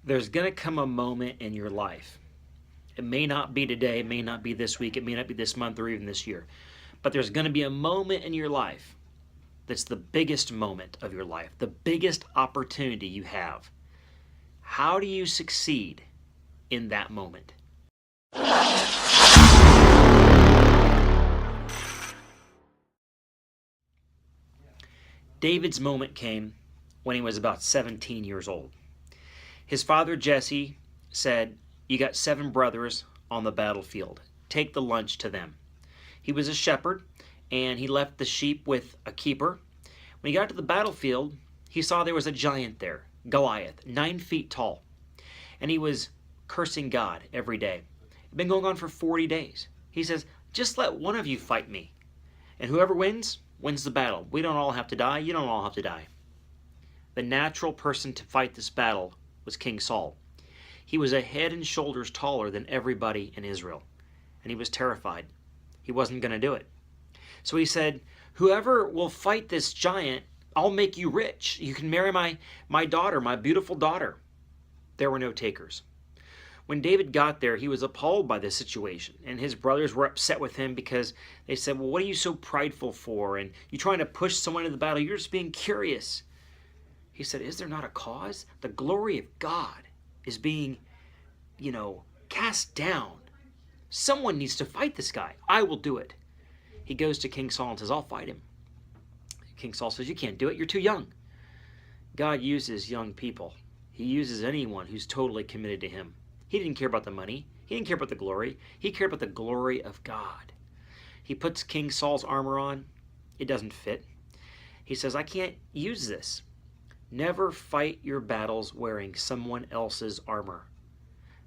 There's going to come a moment in your life. It may not be today, it may not be this week, it may not be this month or even this year. But there's going to be a moment in your life that's the biggest moment of your life, the biggest opportunity you have. How do you succeed in that moment? David's moment came when he was about 17 years old. His father Jesse said, "You got 7 brothers on the battlefield. Take the lunch to them." He was a shepherd, and he left the sheep with a keeper. When he got to the battlefield, he saw there was a giant there, Goliath, 9 feet tall. And he was cursing God every day. It'd been going on for 40 days. He says, "Just let one of you fight me. And whoever wins, wins the battle. We don't all have to die. You don't all have to die." The natural person to fight this battle was King Saul. He was a head and shoulders taller than everybody in Israel. And he was terrified. He wasn't going to do it. So he said, "Whoever will fight this giant, I'll make you rich. You can marry my daughter, my beautiful daughter." There were no takers. When David got there, he was appalled by this situation, and his brothers were upset with him because they said, "Well, what are you so prideful for? And you trying to push someone into the battle? You're just being curious." He said, "Is there not a cause? The glory of God is being, cast down. Someone needs to fight this guy. I will do it." He goes to King Saul and says, "I'll fight him." King Saul says, "You can't do it. You're too young." God uses young people. He uses anyone who's totally committed to him. He didn't care about the money. He didn't care about the glory. He cared about the glory of God. He puts King Saul's armor on. It doesn't fit. He says, "I can't use this." Never fight your battles wearing someone else's armor.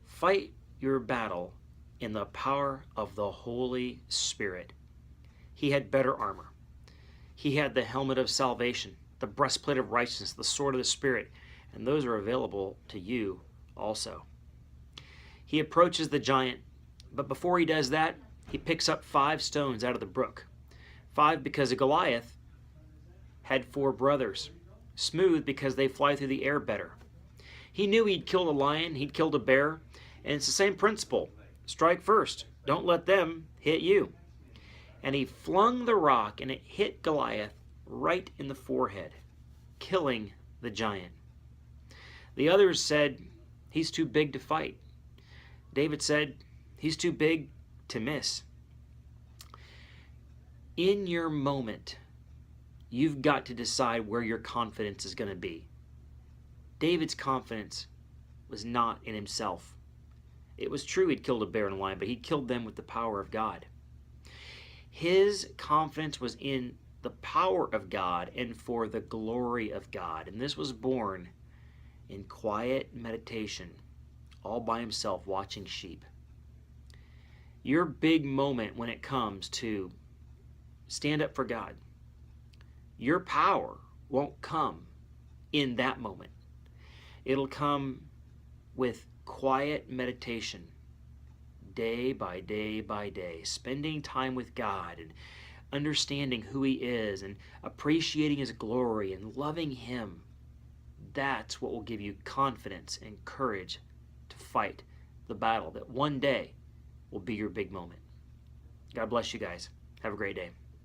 Fight your battle in the power of the Holy Spirit. He had better armor. He had the helmet of salvation, the breastplate of righteousness, the sword of the Spirit, and those are available to you also. He approaches the giant, but before he does that, he picks up 5 stones out of the brook. 5 because Goliath had 4 brothers. Smooth because they fly through the air better. He knew he'd killed a lion, he'd killed a bear, and it's the same principle. Strike first. Don't let them hit you. And he flung the rock, and it hit Goliath right in the forehead, killing the giant. The others said, "He's too big to fight." David said, "He's too big to miss." In your moment, you've got to decide where your confidence is going to be. David's confidence was not in himself. It was true he'd killed a bear and a lion, but he'd killed them with the power of God. His confidence was in the power of God and for the glory of God. And this was born in quiet meditation, all by himself, watching sheep. Your big moment when it comes to stand up for God, your power won't come in that moment. It'll come with quiet meditation, day by day by day, spending time with God and understanding who He is and appreciating His glory and loving Him. That's what will give you confidence and courage to fight the battle that one day will be your big moment. God bless you guys. Have a great day.